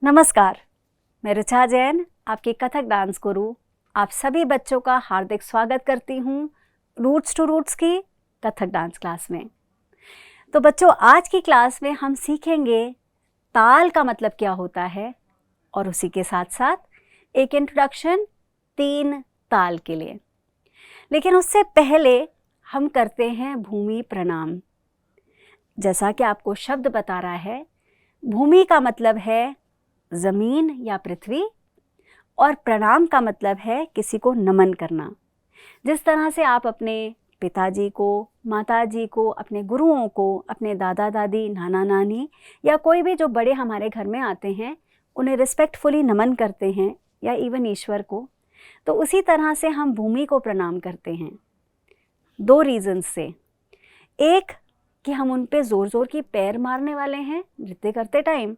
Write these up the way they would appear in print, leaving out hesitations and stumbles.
नमस्कार, मैं ऋचा जैन, आपकी कथक डांस गुरु, आप सभी बच्चों का हार्दिक स्वागत करती हूँ रूट्स टू रूट्स की कथक डांस क्लास में। तो बच्चों, आज की क्लास में हम सीखेंगे ताल का मतलब क्या होता है और उसी के साथ साथ एक इंट्रोडक्शन तीन ताल के लिए। लेकिन उससे पहले हम करते हैं भूमि प्रणाम। जैसा कि आपको शब्द बता रहा है, भूमि का मतलब है ज़मीन या पृथ्वी और प्रणाम का मतलब है किसी को नमन करना। जिस तरह से आप अपने पिताजी को, माताजी को, अपने गुरुओं को, अपने दादा दादी, नाना नानी या कोई भी जो बड़े हमारे घर में आते हैं उन्हें रिस्पेक्टफुली नमन करते हैं या इवन ईश्वर को, तो उसी तरह से हम भूमि को प्रणाम करते हैं। दो रीज़न से, एक कि हम उन पे ज़ोर ज़ोर की पैर मारने वाले हैं नृत्य करते टाइम,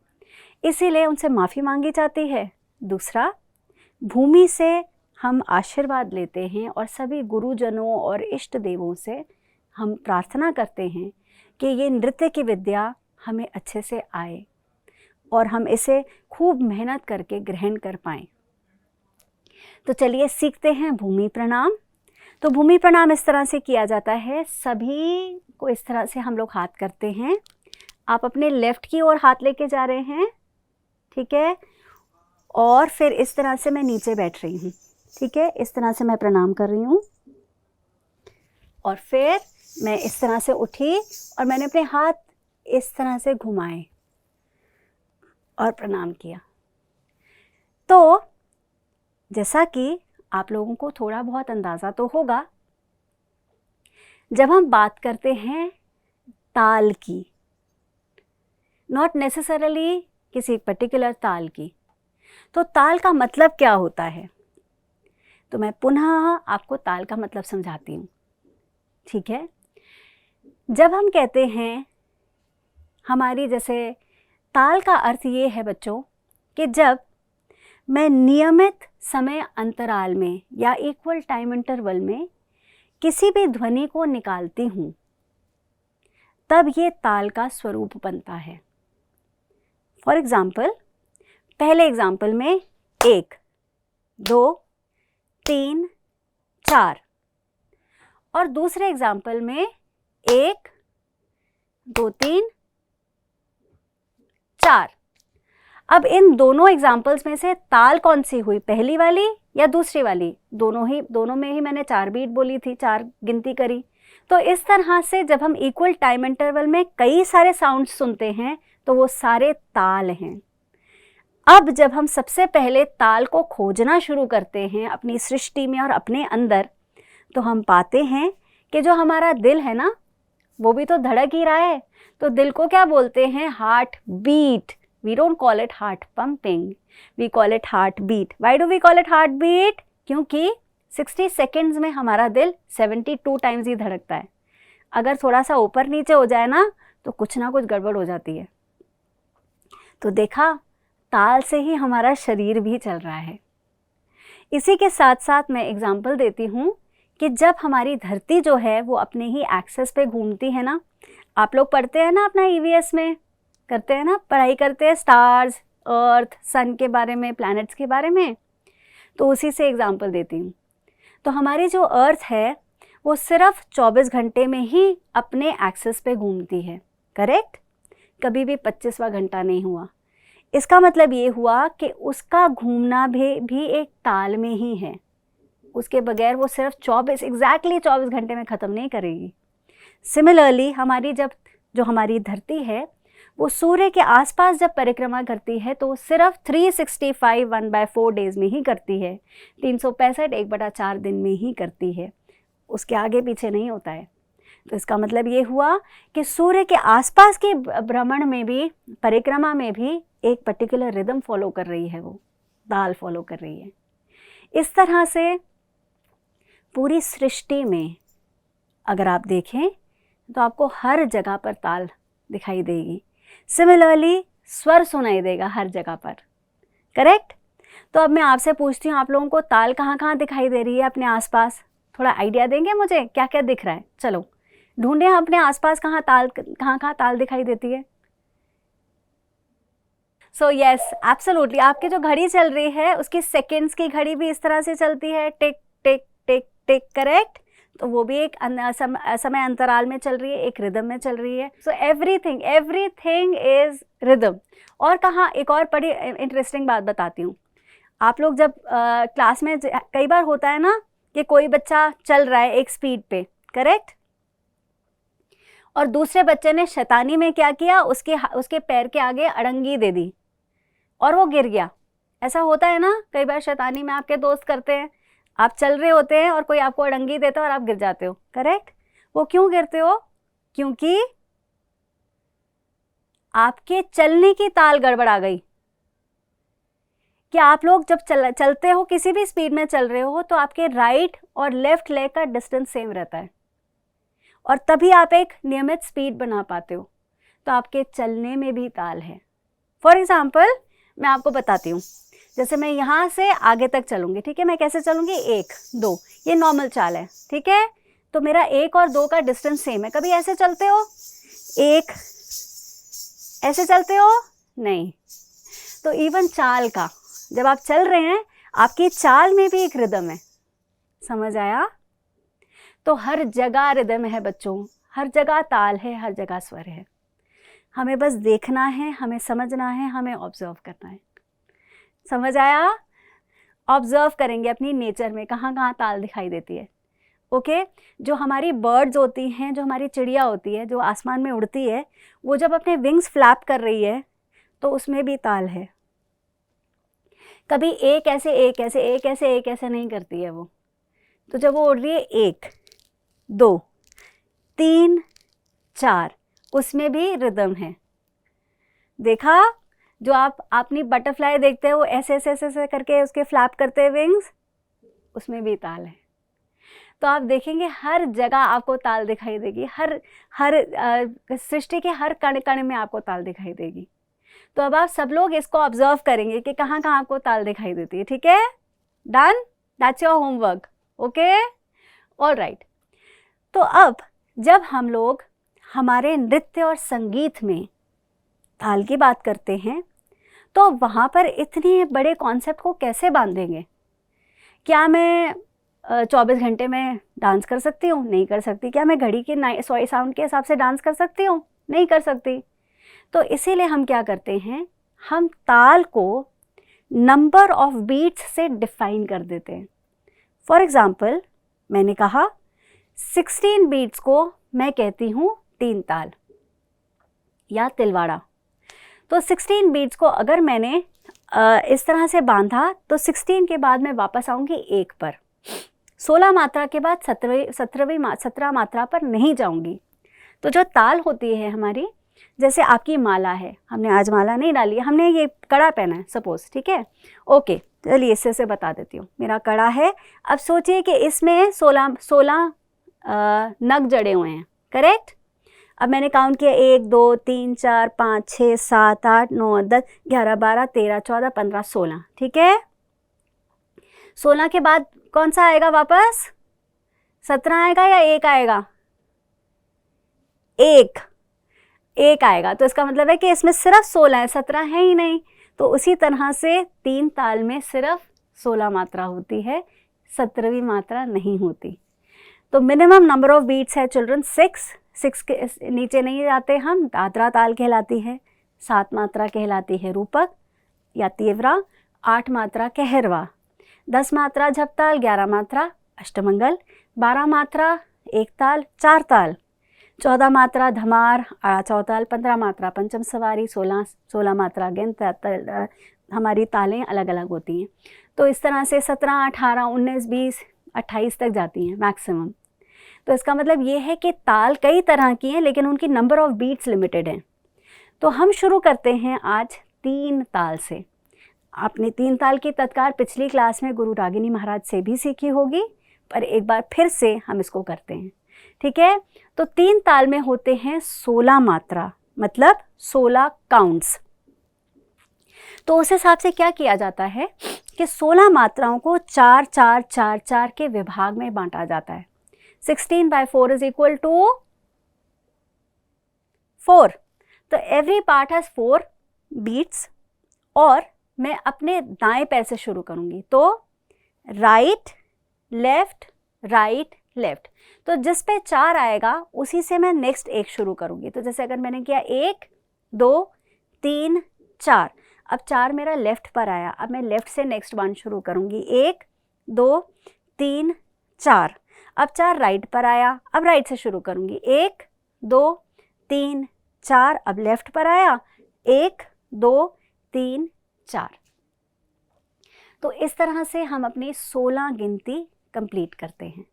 इसीलिए उनसे माफ़ी मांगी जाती है। दूसरा, भूमि से हम आशीर्वाद लेते हैं और सभी गुरुजनों और इष्ट देवों से हम प्रार्थना करते हैं कि ये नृत्य की विद्या हमें अच्छे से आए और हम इसे खूब मेहनत करके ग्रहण कर पाएँ। तो चलिए सीखते हैं भूमि प्रणाम। तो भूमि प्रणाम इस तरह से किया जाता है, सभी को इस तरह से हम लोग हाथ करते हैं। आप अपने लेफ़्ट की ओर हाथ लेके जा रहे हैं, ठीक है, और फिर इस तरह से मैं नीचे बैठ रही हूँ, ठीक है, इस तरह से मैं प्रणाम कर रही हूँ और फिर मैं इस तरह से उठी और मैंने अपने हाथ इस तरह से घुमाए और प्रणाम किया। तो जैसा कि आप लोगों को थोड़ा बहुत अंदाज़ा तो होगा, जब हम बात करते हैं ताल की, नॉट नेसेसरली किसी पर्टिकुलर ताल की, तो ताल का मतलब क्या होता है, तो मैं पुनः आपको ताल का मतलब समझाती हूँ, ठीक है। जब हम कहते हैं हमारी, जैसे ताल का अर्थ ये है बच्चों कि जब मैं नियमित समय अंतराल में या इक्वल टाइम इंटरवल में किसी भी ध्वनि को निकालती हूँ, तब ये ताल का स्वरूप बनता है। फॉर एग्ज़ाम्पल, पहले एग्ज़ाम्पल में 1, 2, 3, 4 और दूसरे एग्ज़ाम्पल में 1, 2, 3, 4। अब इन दोनों एग्ज़ाम्पल्स में से ताल कौन सी हुई, पहली वाली या दूसरी वाली? दोनों में ही मैंने 4 बीट बोली थी, 4 गिनती करी। तो इस तरह से जब हम इक्वल टाइम इंटरवल में कई सारे साउंड्स सुनते हैं तो वो सारे ताल हैं। अब जब हम सबसे पहले ताल को खोजना शुरू करते हैं अपनी सृष्टि में और अपने अंदर, तो हम पाते हैं कि जो हमारा दिल है ना, वो भी तो धड़क ही रहा है। तो दिल को क्या बोलते हैं? Heart beat. We don't call it heart pumping, we call it heart beat. Why do we call it heart beat? क्योंकि 60 सेकेंड्स में हमारा दिल 72 टाइम्स ही धड़कता है। अगर थोड़ा सा ऊपर नीचे हो जाए ना, तो कुछ ना कुछ गड़बड़ हो जाती है। तो देखा, ताल से ही हमारा शरीर भी चल रहा है। इसी के साथ साथ मैं एग्जाम्पल देती हूँ कि जब हमारी धरती जो है वो अपने ही एक्सेस पे घूमती है ना, आप लोग पढ़ते हैं ना अपना ईवीएस में, करते हैं ना, पढ़ाई करते हैं स्टार्स, अर्थ, सन के बारे में, प्लैनेट्स के बारे में, तो उसी से एग्जाम्पल देती हूँ। तो हमारी जो अर्थ है वो सिर्फ 24 घंटे में ही अपने एक्सेस पे घूमती है, करेक्ट? कभी भी 25वां घंटा नहीं हुआ। इसका मतलब ये हुआ कि उसका घूमना भी एक ताल में ही है। उसके बगैर वो सिर्फ 24 घंटे में ख़त्म नहीं करेगी। सिमिलरली हमारी जो हमारी धरती है वो सूर्य के आसपास जब परिक्रमा करती है तो सिर्फ 365 1/4 डेज में ही करती है, 365 1/4 दिन में ही करती है, उसके आगे पीछे नहीं होता है। तो इसका मतलब ये हुआ कि सूर्य के आसपास के भ्रमण में भी, परिक्रमा में भी एक पर्टिकुलर रिदम फॉलो कर रही है, वो ताल फॉलो कर रही है। इस तरह से पूरी सृष्टि में अगर आप देखें तो आपको हर जगह पर ताल दिखाई देगी। सिमिलरली स्वर सुनाई देगा हर जगह पर, करेक्ट? तो अब मैं आपसे पूछती हूँ, आप लोगों को ताल कहाँ कहाँ दिखाई दे रही है अपने आसपास? थोड़ा आइडिया देंगे मुझे, क्या क्या दिख रहा है? चलो ढूंढें अपने आसपास कहाँ कहाँ ताल दिखाई देती है। सो यस, एब्सोल्युटली, आपकी जो घड़ी चल रही है उसकी सेकेंड्स की घड़ी भी इस तरह से चलती है, टिक टिक टिक टिक, करेक्ट। तो वो भी एक समय अंतराल में चल रही है, एक रिदम में चल रही है। So everything everything is rhythm. और कहाँ, एक और बड़ी इंटरेस्टिंग बात बताती हूँ। आप लोग जब क्लास में कई बार होता है ना कि कोई बच्चा चल रहा है एक स्पीड पे, करेक्ट, और दूसरे बच्चे ने शैतानी में क्या किया, उसके पैर के आगे अड़ंगी दे दी और वो गिर गया। ऐसा होता है ना, कई बार शैतानी में आपके दोस्त करते हैं, आप चल रहे होते हैं और कोई आपको अड़ंगी देता है और आप गिर जाते हो, करेक्ट। वो क्यों गिरते हो? क्योंकि आपके चलने की ताल गड़बड़ा गई। कि आप लोग जब चलते हो, किसी भी स्पीड में चल रहे हो, तो आपके राइट और लेफ्ट लेग का डिस्टेंस सेम रहता है और तभी आप एक नियमित स्पीड बना पाते हो। तो आपके चलने में भी ताल है। फॉर एग्जाम्पल मैं आपको बताती हूँ, जैसे मैं यहाँ से आगे तक चलूँगी, ठीक है, मैं कैसे चलूँगी, 1 2, ये नॉर्मल चाल है, ठीक है। तो मेरा 1 और 2 का डिस्टेंस सेम है। कभी ऐसे चलते हो, 1 ऐसे चलते हो? नहीं। तो इवन चाल का, जब आप चल रहे हैं, आपकी चाल में भी एक रिदम है। समझ आया? तो हर जगह रिदम है बच्चों, हर जगह ताल है, हर जगह स्वर है। हमें बस देखना है, हमें समझना है, हमें ऑब्जर्व करना है। समझ आया? ऑब्जर्व करेंगे अपनी नेचर में कहाँ कहाँ ताल दिखाई देती है। ओके, जो हमारी बर्ड्स होती हैं, जो हमारी चिड़िया होती है, जो आसमान में उड़ती है, वो जब अपने विंग्स फ्लैप कर रही है तो उसमें भी ताल है। कभी एक ऐसे एक ऐसे एक ऐसे एक ऐसे नहीं करती है वो। तो जब वो उड़ रही है 1 2 3 4, उसमें भी रिदम है। देखा? जो आप अपनी बटरफ्लाई देखते हो, ऐसे ऐसे ऐसे ऐसे करके उसके फ्लैप करते हैं विंग्स, उसमें भी ताल है। तो आप देखेंगे हर जगह आपको ताल दिखाई देगी, हर हर सृष्टि के हर कण कण में आपको ताल दिखाई देगी। तो अब आप सब लोग इसको ऑब्जर्व करेंगे कि कहाँ कहाँ आपको ताल दिखाई देती है, ठीक है? Done? That's your homework. Okay, alright. तो अब जब हम लोग हमारे नृत्य और संगीत में ताल की बात करते हैं, तो वहाँ पर इतने बड़े कॉन्सेप्ट को कैसे बांधेंगे? क्या मैं 24 घंटे में डांस कर सकती हूँ? नहीं कर सकती। क्या मैं घड़ी के साउंड के हिसाब से डांस कर सकती हूँ? नहीं कर सकती। तो इसीलिए हम क्या करते हैं, हम ताल को नंबर ऑफ बीट्स से डिफाइन कर देते हैं। फॉर एग्जाम्पल, मैंने कहा 16 बीट्स को मैं कहती हूँ तीनताल या तिलवाड़ा। तो 16 बीट्स को अगर मैंने इस तरह से बांधा, तो 16 के बाद मैं वापस आऊँगी 1 पर। 16 मात्रा के बाद 17 मात्रा पर नहीं जाऊँगी। तो जो ताल होती है हमारी, जैसे आपकी माला है, हमने आज माला नहीं डाली है, हमने ये कड़ा पहना है सपोज, ठीक है, ओके, चलिए इससे से बता देती हूँ। मेरा कड़ा है, अब सोचिए कि इसमें 16 नग जड़े हुए हैं, करेक्ट। अब मैंने काउंट किया 1 2 3 4 5 6 7 8 9 10 11 12 13 14 15 16, ठीक है। 16 के बाद कौन सा आएगा वापस? 17 आएगा या 1 आएगा? 1 आएगा। तो इसका मतलब है कि इसमें सिर्फ 16 है, 17 है ही नहीं। तो उसी तरह से तीन ताल में सिर्फ 16 मात्रा होती है, 17वीं मात्रा नहीं होती। तो मिनिमम नंबर ऑफ बीट्स है चिल्ड्रन 6 के नीचे नहीं जाते हम। दादरा ताल कहलाती है, 7 मात्रा कहलाती है रूपक या तीव्रा, 8 मात्रा कहरवा, 10 मात्रा झपताल, 11 मात्रा अष्टमंगल, 12 मात्रा एक ताल, 4 ताल, 14 मात्रा धमार, आड़ा चौताल, 15 मात्रा पंचम सवारी, 16 मात्रा गेंद। हमारी तालें अलग अलग होती हैं। तो इस तरह से 17 18 19 20 28 तक जाती हैं मैक्सिमम। तो इसका मतलब ये है कि ताल कई तरह की हैं, लेकिन उनकी नंबर ऑफ बीट्स लिमिटेड हैं। तो हम शुरू करते हैं आज 3 ताल से। आपने 3 ताल की तत्कार पिछली क्लास में गुरु रागिनी महाराज से भी सीखी होगी, पर एक बार फिर से हम इसको करते हैं, ठीक है। तो 3 ताल में होते हैं 16 मात्रा, मतलब 16 काउंट्स। तो उस हिसाब से क्या किया जाता है कि 16 मात्राओं को 4 4 4 4 के विभाग में बांटा जाता है। 16/4 is equal to 4. तो every part has 4 beats और मैं अपने दाएं पैर से शुरू करूँगी। तो राइट लेफ्ट राइट लेफ्ट, तो जिस पे 4 आएगा उसी से मैं नेक्स्ट एक शुरू करूँगी। तो जैसे अगर मैंने किया 1 2 3 4, अब 4 मेरा लेफ्ट पर आया, अब मैं लेफ्ट से नेक्स्ट 1 शुरू करूँगी। 1 2 3 4, अब 4 राइट पर आया, अब राइट से शुरू करूँगी। 1 2 3 4, अब लेफ्ट पर आया, 1 2 3 4। तो इस तरह से हम अपनी 16 गिनती कंप्लीट करते हैं।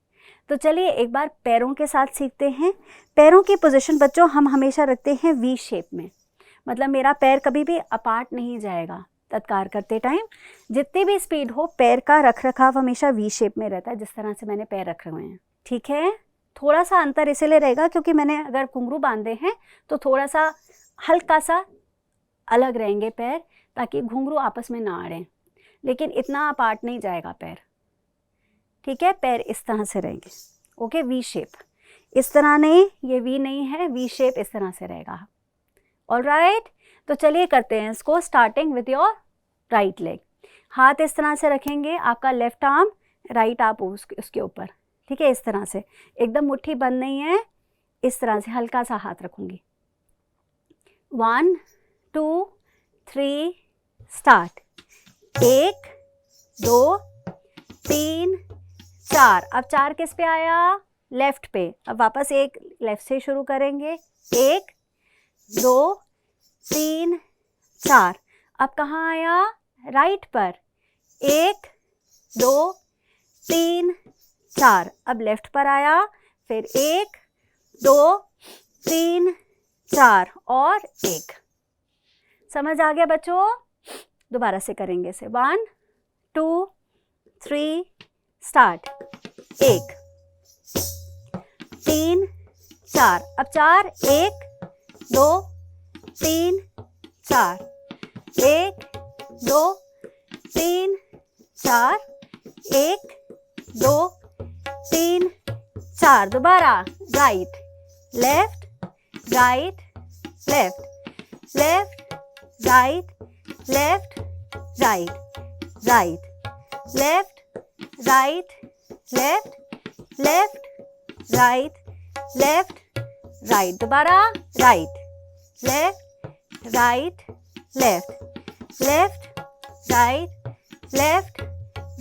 तो चलिए एक बार पैरों के साथ सीखते हैं। पैरों की पोजीशन बच्चों हम हमेशा रखते हैं वी शेप में, मतलब मेरा पैर कभी भी अपार्ट नहीं जाएगा। तत्कार करते टाइम जितनी भी स्पीड हो, पैर का रख रखाव हमेशा वी शेप में रहता है, जिस तरह से मैंने पैर रखे हुए हैं। ठीक है, थोड़ा सा अंतर इसलिए रहेगा क्योंकि मैंने अगर घुंघरू बांधे हैं तो थोड़ा सा हल्का सा अलग रहेंगे पैर, ताकि घुंघरू आपस में ना अड़ें, लेकिन इतना अपार्ट नहीं जाएगा पैर। ठीक है, पैर इस तरह से रहेंगे। ओके, वी शेप, इस तरह नहीं, ये वी नहीं है, वी शेप इस तरह से रहेगा। ऑलराइट, तो चलिए करते हैं इसको, starting with your right leg. हाथ इस तरह से रखेंगे, आपका लेफ्ट आर्म राइट आप उसके ऊपर। ठीक है, इस तरह से, एकदम मुट्ठी बंद नहीं है, इस तरह से हल्का सा हाथ रखूंगी। 1 2 3 स्टार्ट। 1 2 3 4, अब 4 किस पे आया? लेफ्ट पे। अब वापस एक लेफ्ट से शुरू करेंगे। 1 2 3 4, अब कहाँ आया? राइट पर। 1 2 3 4, अब लेफ्ट पर आया, फिर 1 2 3 4 और 1। समझ आ गया बच्चों? दोबारा से करेंगे इसे। 1 2 3 स्टार्ट। 1 3 4, अब 4 1 2 3 4, 1 2 3 4, 1 2 3 4। दोबारा right left right left left right left right right left right left left right left right. दोबारा right left right left left right left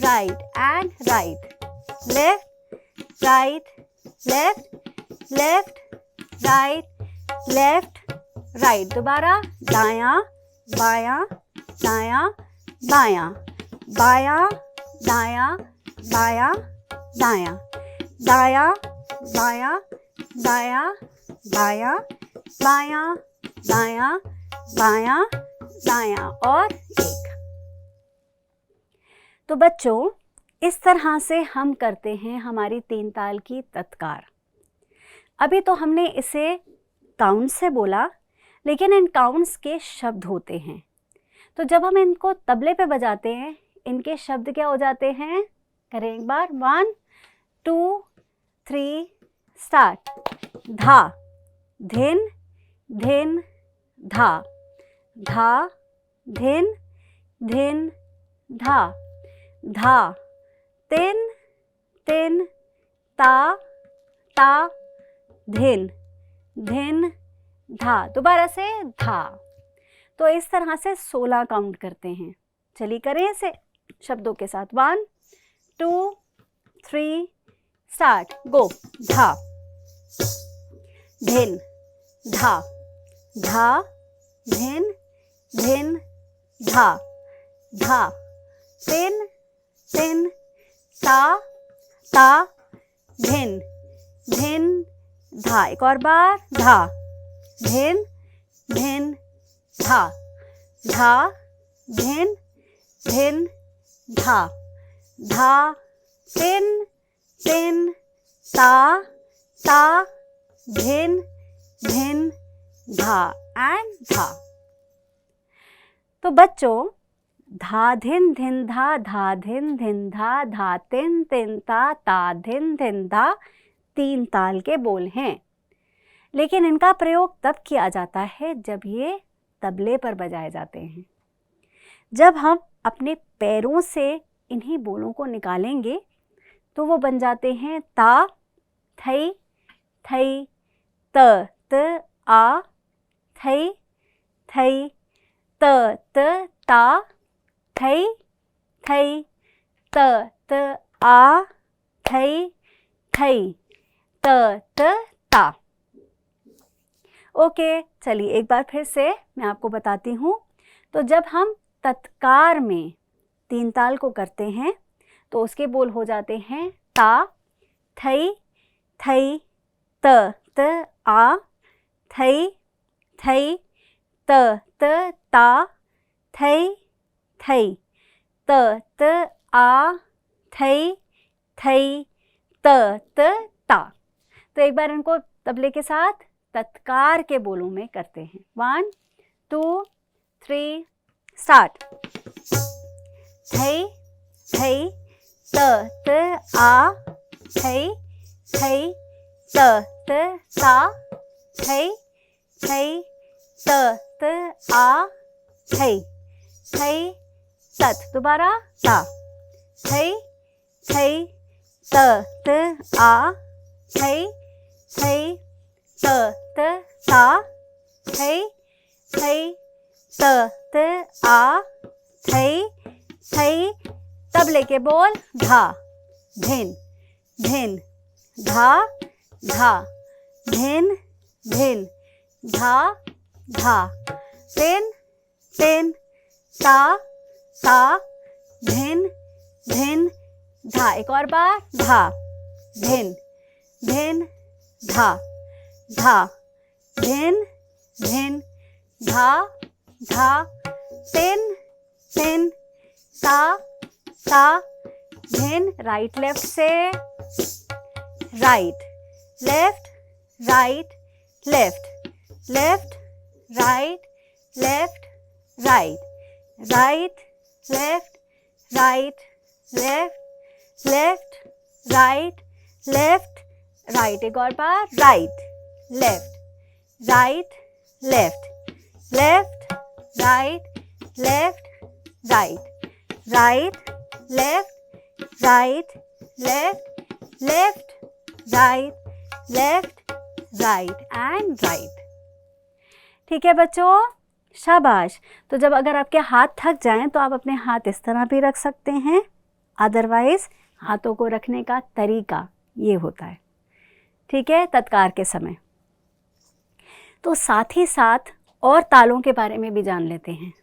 right and right left right left left right left right. दोबारा दायां बायां दायां बायां बायां दायां बायां दायां दायां बायां दायां बायां बायां दायां बायां दायां और 1। तो बच्चों इस तरह से हम करते हैं हमारी 3 ताल की तत्कार। अभी तो हमने इसे काउंट से बोला, लेकिन इन काउंट्स के शब्द होते हैं। तो जब हम इनको तबले पे बजाते हैं, इनके शब्द क्या हो जाते हैं? करें एक बार। 1 2 3 स्टार्ट। धा धिन धिन धा धा धिन धिन धा धा तिन तिन ता ता धिन धिन धा। दोबारा से धा। तो इस तरह से 16 काउंट करते हैं। चलिए करें इसे शब्दों के साथ। 1 2 3 स्टार्ट। गो। धा धिन धा धा धिन धिन धा धा तिन तिन ता ता धिन धिन धा। एक और बार। धा धिन धिन धा धा धिन धिन धा धा तिन तिन ता ता धिन धिन धा एंड धा। तो बच्चों धा धिन धिन धा धा धिन धिन धा धा तिन तिन ता धिन धिन धा 3 ताल के बोल हैं, लेकिन इनका प्रयोग तब किया जाता है जब ये तबले पर बजाए जाते हैं। जब हम अपने पैरों से इन्हीं बोलों को निकालेंगे तो वो बन जाते हैं ता, थई, थई, त, आ, थई, थई, त, ता, थई, थई, त, आ, थई, थई, त, ता। ओके, चलिए एक बार फिर से मैं आपको बताती हूँ। तो जब हम तत्कार में तीन ताल को करते हैं तो उसके बोल हो जाते हैं ता, थई, थई, त, आ, थई, थई, त, ता, थई, थई, त, आ, थई, थई, त, ता। तो एक बार इनको तबले के साथ तत्कार के बोलों में करते हैं। 1 2 3 स्टार्ट। थई, थई, त, आ, थई, थई, त, ता, थई, थई, त, आ, थई, थई, तत। दोबारा ता, थई, थई, त, आ, थई, थई, त, ता, थई, थई, त, आ, थई, थई। तबले के बोल धा, धिन, धिन, धा, धा, धिन, धिन, धा, धा, तिन, तिन, ता, ता, धिन, धिन, धा। एक और बार धा, धिन, धिन, धा, धा, धिन, धिन, धा, धा, तिन, तिन, ता, ता, धिन। राइट लेफ्ट से right, left, right, left, left, right, left, right, right, left, right, left, left, right, left, right. एक और बार right, left, right, left, left, right, left, right, right, left, right, left, left, right, left, right and right. ठीक है बच्चों, शाबाश। तो जब अगर आपके हाथ थक जाएं तो आप अपने हाथ इस तरह भी रख सकते हैं, अदरवाइज हाथों को रखने का तरीका ये होता है। ठीक है, तत्कार के समय। तो साथ ही साथ और तालों के बारे में भी जान लेते हैं।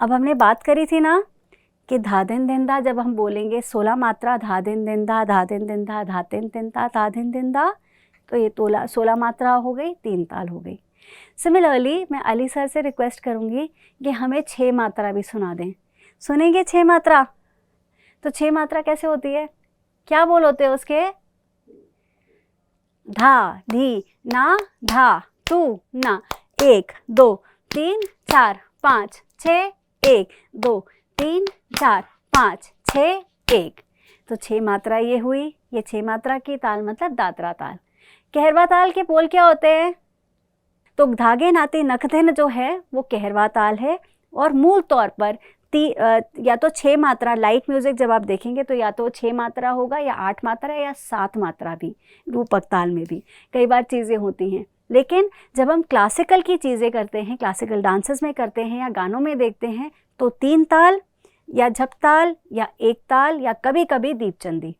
अब हमने बात करी थी ना कि धा दिन दिन दा, जब हम बोलेंगे 16 मात्रा, धा दिन दिन दा, धा दिन दिन दा, धा तिन तिन ता, धा दिन दिन दा, तो ये 16 मात्रा हो गई, तीन ताल हो गई। सिमिलरली मैं अली सर से रिक्वेस्ट करूँगी कि हमें 6 मात्रा भी सुना दें। सुनेंगे 6 मात्रा? तो 6 मात्रा कैसे होती है, क्या बोल होते हैं उसके? धा, धी, ना, धा, तू, ना। 1 2 3 4 5 6, 1 2 3 4 5 6 1। तो 6 मात्रा ये हुई। ये 6 मात्रा की ताल मतलब दादरा ताल। कहरवा ताल के बोल क्या होते हैं? तो धागे नाते नखधिन जो है वो कहरवा ताल है, और मूल तौर पर या तो 6 मात्रा, लाइट म्यूजिक जब आप देखेंगे तो या तो 6 मात्रा होगा या 8 मात्रा या 7 मात्रा भी, रूपक ताल में भी कई बार चीज़ें होती हैं। लेकिन जब हम क्लासिकल की चीज़ें करते हैं, क्लासिकल डांसेस में करते हैं या गानों में देखते हैं, तो 3 ताल या झपताल या एक ताल या कभी कभी दीपचंदी,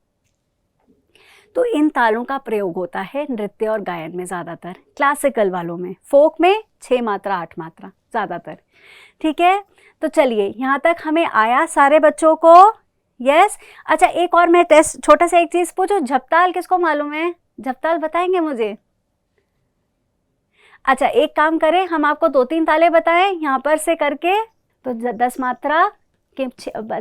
तो इन तालों का प्रयोग होता है नृत्य और गायन में ज़्यादातर। क्लासिकल वालों में, फोक में 6 मात्रा 8 मात्रा ज़्यादातर। ठीक है, तो चलिए यहाँ तक हमें आया सारे बच्चों को? यस। अच्छा, एक और मैं टेस्ट, छोटा सा एक चीज़ पूछूं, झपताल किसको मालूम है? झपताल बताएंगे मुझे? अच्छा, एक काम करें, हम आपको 2-3 ताले बताएं यहाँ पर से करके। तो 10 मात्रा के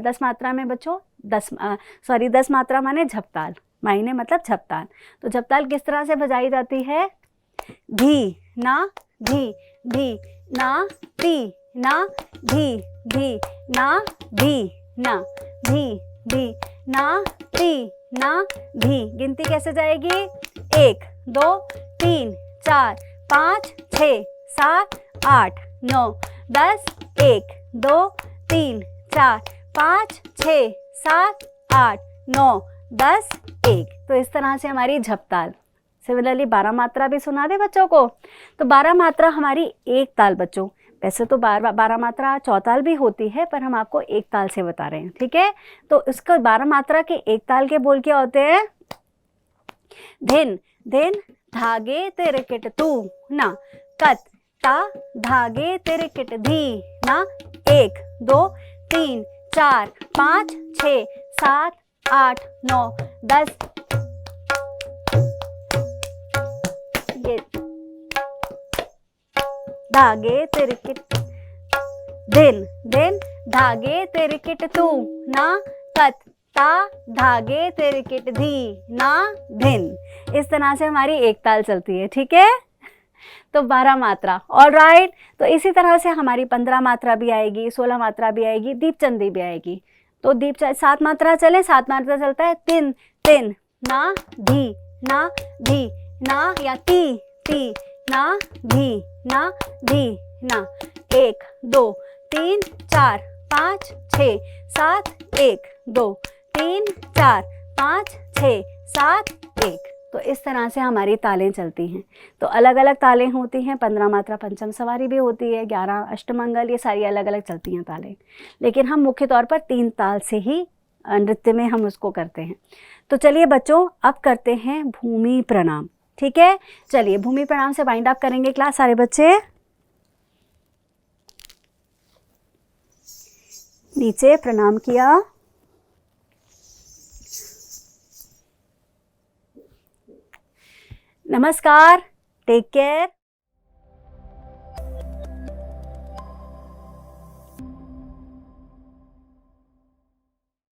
10 मात्रा में बच्चों 10 मात्रा माने झपताल, मायने मतलब झपताल। तो झपताल किस तरह से बजाई जाती है? धी ना, धी धी ना, ती ना, धी धी ना, धी ना, धी धी ना, ती ना, धी। गिनती कैसे जाएगी? 1 2 3 4 5 6 7 8 9 10। 1 2 3 4 5 6 7 8 9 10 1। तो इस तरह से हमारी झपताल। सिमिलरली 12 मात्रा भी सुना दे बच्चों को। तो 12 मात्रा हमारी एक ताल बच्चों, वैसे तो 12 मात्रा चौताल भी होती है, पर हम आपको एक ताल से बता रहे हैं, ठीक है। तो इसको 12 मात्रा के एक ताल के बोल क्या होते हैं? धिन धिन धागे तेरे किट तू ना, कत ता धागे तेरे किट धी ना, 1 2 3 4 5 6 7 8 9 10। ये धागे तेरे किट, धिन धिन धागे तेरे किट तू ना, कत ता धागे तेरे किट धी ना, धिन। इस तरह से हमारी एक ताल चलती है, ठीक है। तो 12 मात्रा, ऑल राइट। तो इसी तरह से हमारी 15 मात्रा भी आएगी, 16 मात्रा भी आएगी, दीपचंदी भी आएगी। तो 7 मात्रा चले, 7 मात्रा चलता है तिन तिन ना धी ना, या ती ती ना धी ना, 1 2 3 4 5 6 7 1 2 3 4 5 6 7 1। तो इस तरह से हमारी तालें चलती हैं। तो अलग अलग तालें होती हैं, 15 मात्रा पंचम सवारी भी होती है, 11 अष्टमंगल, ये सारी अलग अलग चलती हैं तालें। लेकिन हम मुख्य तौर पर 3 ताल से ही नृत्य में हम उसको करते हैं। तो चलिए बच्चों, अब करते हैं भूमि प्रणाम, ठीक है। चलिए भूमि प्रणाम से वाइंड अप करेंगे क्लास सारे बच्चे। नीचे प्रणाम किया, नमस्कार, टेक केयर।